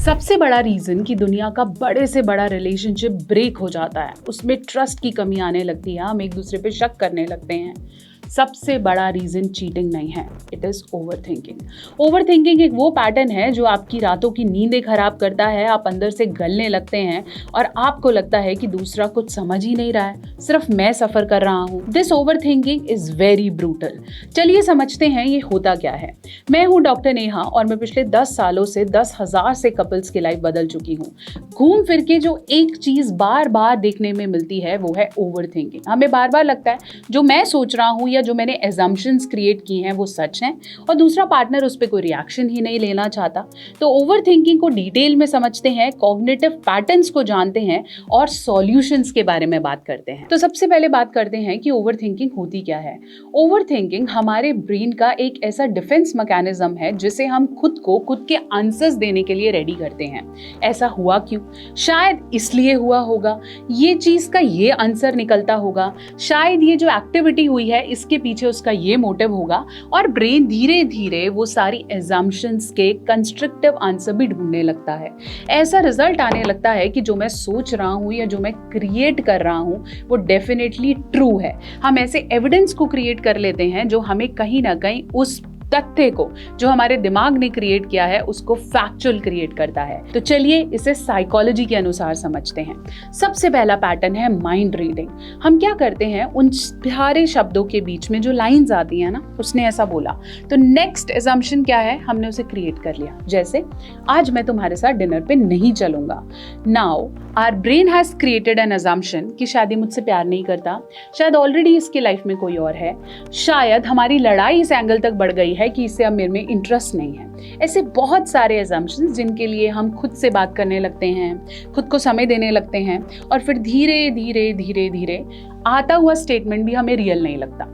सबसे बड़ा रीजन कि दुनिया का बड़े से बड़ा रिलेशनशिप ब्रेक हो जाता है, उसमें ट्रस्ट की कमी आने लगती है, हम एक दूसरे पे शक करने लगते हैं। सबसे बड़ा रीजन चीटिंग नहीं है, it is over thinking. Over thinking एक वो पैटर्न है जो आपकी रातों की नींदें खराब करता है, आप अंदर से गलने लगते हैं और आपको लगता है कि दूसरा कुछ समझ ही नहीं रहा है, सिर्फ मैं सफर कर रहा हूँ। This over thinking is very brutal. चलिए समझते हैं ये होता क्या है। मैं हूँ डॉक्टर नेहा और मैं पिछले 10 सालों से 10,000 से कपल्स की लाइफ बदल चुकी हूँ। घूम फिर के जो एक चीज बार बार देखने में मिलती है वो है ओवर थिंकिंग। हमें बार बार लगता है जो मैं सोच रहा हूँ या जो मैंने एजम्पशंस क्रिएट की हैं वो सच हैं और दूसरा पार्टनर उस पर कोई रिएक्शन ही नहीं लेना चाहता। तो ओवर थिंकिंग को डिटेल में समझते हैं, कॉग्निटिव पैटर्न्स को जानते हैं और सॉल्यूशंस के बारे में बात करते हैं। तो सबसे पहले बात करते हैं कि ओवर थिंकिंग होती क्या है। ओवर थिंकिंग हमारे ब्रेन का एक ऐसा डिफेंस मैकेनिज्म है जिसे हम खुद के आंसर्स देने के लिए रेडी करते हैं। ऐसा हुआ क्यों? शायद इसलिए हुआ होगा, ये चीज का ये आंसर निकलता होगा, शायद ये जो एक्टिविटी हुई है इसके पीछे उसका ये मोटिव होगा और ब्रेन धीरे धीरे वो सारी एजम्पशंस के कंस्ट्रक्टिव आंसर भी ढूंढने लगता है। ऐसा रिजल्ट आने लगता है कि जो मैं सोच रहा हूँ या जो मैं क्रिएट कर रहा हूँ वो डेफिनेटली ट्रू है। हम ऐसे एविडेंस को क्रिएट कर लेते हैं जो हमें कहीं ना कहीं उस तथ्य को जो हमारे दिमाग ने क्रिएट किया है उसको फैक्चुअल क्रिएट करता है। तो चलिए इसे साइकोलॉजी के अनुसार समझते हैं। सबसे पहला पैटर्न है माइंड रीडिंग। हम क्या करते हैं, उन सारे शब्दों के बीच में जो लाइंस आती है ना, उसने ऐसा बोला तो नेक्स्ट एजम्पशन क्या है, हमने उसे क्रिएट कर लिया। जैसे आज मैं तुम्हारे साथ डिनर पे नहीं चलूंगा। Now our brain has created an assumption कि शायद ये मुझसे प्यार नहीं करता, शायद ऑलरेडी इसकी लाइफ में कोई और है, शायद हमारी लड़ाई इस एंगल तक बढ़ गई है कि इससे अब मेरे में इंटरेस्ट नहीं है। ऐसे बहुत सारे असम्पशंस जिनके लिए हम खुद से बात करने लगते हैं, खुद को समय देने लगते हैं और फिर धीरे धीरे धीरे धीरे आता हुआ स्टेटमेंट भी हमें रियल नहीं लगता।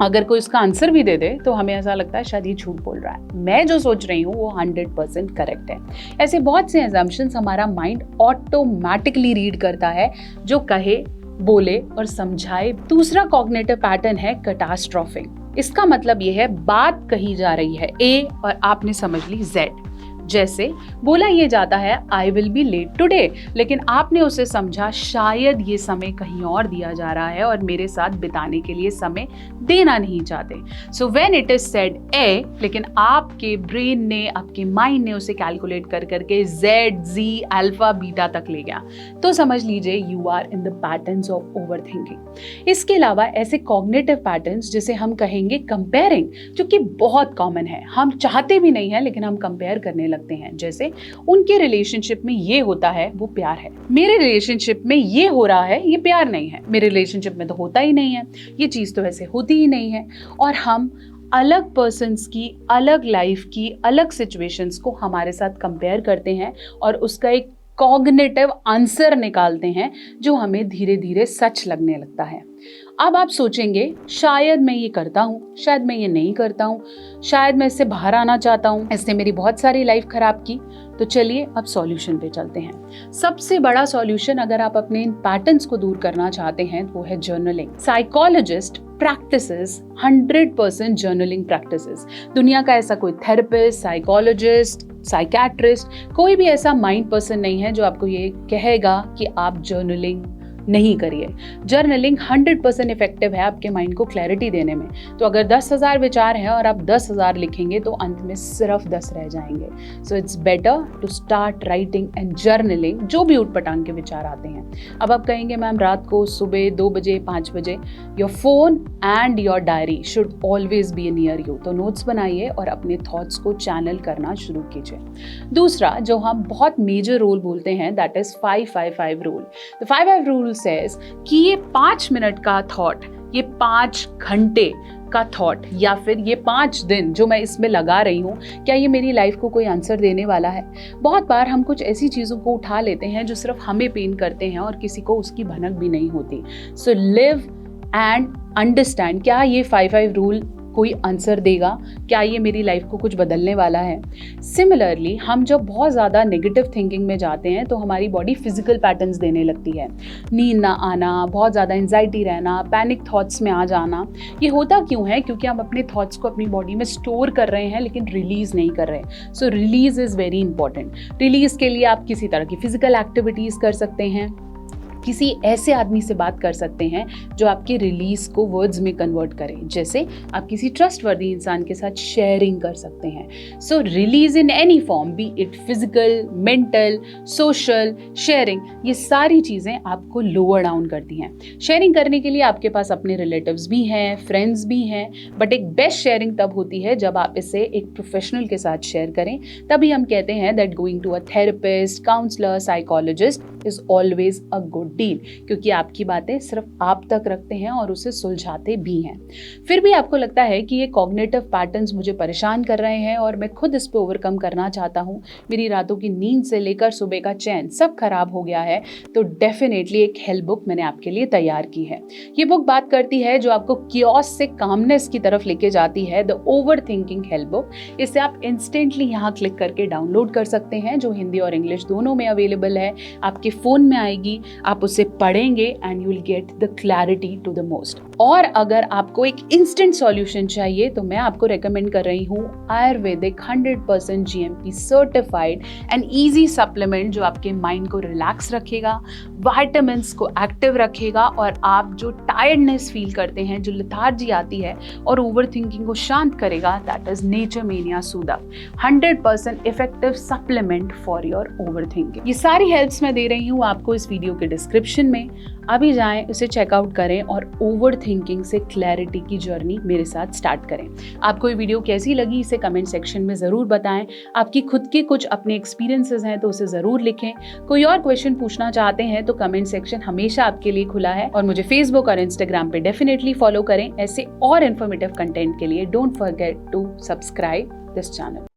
अगर कोई उसका आंसर भी दे दे तो हमें ऐसा लगता है शायद ये झूठ बोल रहा है, मैं जो सोच रही हूँ वो 100% करेक्ट है। ऐसे बहुत से असम्पशंस हमारा माइंड ऑटोमेटिकली रीड करता है, जो कहे, बोले और समझाए। दूसरा कॉग्निटिव पैटर्न है कैटास्ट्रोफिंग। इसका मतलब ये है बात कही जा रही है ए और आपने समझ ली जेड। जैसे बोला ये जाता है I will be late today, लेकिन आपने उसे समझा शायद ये समय कहीं और दिया जा रहा है और मेरे साथ बिताने के लिए समय देना नहीं चाहते। So when it is said a, लेकिन आपके ब्रेन ने, आपके माइंड ने उसे कैलकुलेट कर करके जेड, जी, अल्फा, बीटा तक ले गया, तो समझ लीजिए you are in the patterns of overthinking. इसके अलावा ऐसे कॉग्निटिव पैटर्न्स जिसे हम कहेंगे कंपेयरिंग, जो कि बहुत कॉमन है, हम चाहते भी नहीं है लेकिन हम कंपेयर करने लगते हैं। जैसे उनके रिलेशनशिप में ये होता है वो प्यार है, मेरे रिलेशनशिप में ये हो रहा है ये प्यार नहीं है, मेरे रिलेशनशिप में तो होता ही नहीं है, ये चीज तो ऐसे होती ही नहीं है। और हम अलग पर्सन्स की, अलग लाइफ की, अलग सिचुएशंस को हमारे साथ कंपेयर करते हैं और उसका एक कॉग्निटिव आंसर निकालते हैं जो हमें धीरे धीरे सच लगने लगता है। अब आप सोचेंगे शायद मैं ये करता हूँ, शायद मैं ये नहीं करता हूँ, शायद मैं इससे बाहर आना चाहता हूँ, इसने मेरी बहुत सारी लाइफ खराब की। तो चलिए अब सॉल्यूशन पे चलते हैं। सबसे बड़ा सॉल्यूशन अगर आप अपने इन पैटर्न्स को दूर करना चाहते हैं वो है journaling. Psychologist practices 100% journaling practices. दुनिया का ऐसा कोई थेरेपिस्ट, साइकोलॉजिस्ट, साइकेट्रिस्ट, कोई भी ऐसा माइंड पर्सन नहीं है जो आपको ये कहेगा कि आप जर्नलिंग नहीं करिए। जर्नलिंग 100% इफेक्टिव है आपके माइंड को क्लैरिटी देने में। तो अगर 10,000 विचार हैं और आप 10,000 लिखेंगे तो अंत में सिर्फ 10 रह जाएंगे। So it's better to start writing and journaling, जो भी उठपटांग के विचार आते हैं। अब आप कहेंगे मैम रात को सुबह 2 बजे 5 बजे your phone and your diary should always be near you. तो नोट्स बनाइए और अपने थॉट्स को चैनल करना शुरू कीजिए। दूसरा जो हम बहुत मेजर रूल बोलते हैं that is 5-5-5 rule. The 5-5 rule says कि ये 5 मिनट का थॉट, ये 5 घंटे का थॉट या फिर ये 5 दिन जो मैं इसमें लगा रही हूँ, क्या ये मेरी लाइफ को कोई आंसर देने वाला है? बहुत बार हम कुछ ऐसी चीज़ों को उठा लेते हैं जो सिर्फ हमें पेन करते हैं और किसी को उसकी भनक भी नहीं होती। सो लिव एंड अंडरस्टैंड, क्या ये 5-5 रूल कोई आंसर देगा? क्या ये मेरी लाइफ को कुछ बदलने वाला है? सिमिलरली हम जब बहुत ज़्यादा नेगेटिव थिंकिंग में जाते हैं तो हमारी बॉडी फिजिकल पैटर्न्स देने लगती है। नींद ना आना, बहुत ज़्यादा एंजाइटी रहना, पैनिक थॉट्स में आ जाना। ये होता क्यों है? क्योंकि हम अपने थॉट्स को अपनी बॉडी में स्टोर कर रहे हैं लेकिन रिलीज नहीं कर रहे। So release is very important. Release के लिए आप किसी तरह की फिजिकल एक्टिविटीज़ कर सकते हैं, किसी ऐसे आदमी से बात कर सकते हैं जो आपके रिलीज को वर्ड्स में कन्वर्ट करे। जैसे आप किसी ट्रस्टवर्दी इंसान के साथ शेयरिंग कर सकते हैं। So release in any form, be it physical, mental, social, sharing, ये सारी चीज़ें आपको लोअर डाउन करती हैं। शेयरिंग करने के लिए आपके पास अपने रिलेटिव्स भी हैं, फ्रेंड्स भी हैं, बट एक बेस्ट शेयरिंग तब होती है जब आप इसे एक प्रोफेशनल के साथ शेयर करें। तभी हम कहते हैं that going to a therapist, counsellor, psychologist is always a good deal, क्योंकि आपकी बातें सिर्फ आप तक रखते हैं और उसे सुलझाते भी हैं। फिर भी आपको लगता है कि ये कॉग्निटिव पैटर्न्स मुझे परेशान कर रहे हैं और मैं खुद इस पे ओवरकम करना चाहता हूँ, मेरी रातों की नींद से लेकर सुबह का चैन सब खराब हो गया है, तो डेफिनेटली एक हेल्प बुक मैंने आपके लिए तैयार की है। ये बुक बात करती है जो आपको कियोस से कामनेस की तरफ लेके जाती है, the over thinking help book. इसे आप इंस्टेंटली यहाँ क्लिक करके डाउनलोड कर सकते हैं, जो हिंदी और इंग्लिश दोनों में अवेलेबल है। आपके फोन में आएगी, आप उसे पढ़ेंगे and you will get the clarity to the most. और अगर आपको एक इंस्टेंट सॉल्यूशन चाहिए तो मैं आपको रेकमेंड कर रही हूँ Ayurvedic 100% GMP certified and easy supplement, जो आपके माइंड को रिलैक्स रखेगा, विटामिन्स को एक्टिव रखेगा और आप जो टायर्डनेस फील करते हैं, जो लेथार्जी आती है और ओवर थिंकिंग को शांत करेगा, दैट इज नेचरमेनिया सूदक 100% effective supplement for your over thinking. ये सारी हेल्प्स मैं दे रही हूँ आपको इस वीडियो के डिस्क्रिप्शन में। अभी जाएं, उसे चेकआउट करें और ओवर थिंकिंग से क्लैरिटी की जर्नी मेरे साथ स्टार्ट करें। आपको ये वीडियो कैसी लगी इसे कमेंट सेक्शन में ज़रूर बताएं। आपकी खुद के कुछ अपने एक्सपीरियंसेस हैं तो उसे ज़रूर लिखें। कोई और क्वेश्चन पूछना चाहते हैं तो कमेंट सेक्शन हमेशा आपके लिए खुला है। और मुझे फेसबुक और इंस्टाग्राम पे डेफिनेटली फॉलो करें। ऐसे और इन्फॉर्मेटिव कंटेंट के लिए don't forget to subscribe this channel.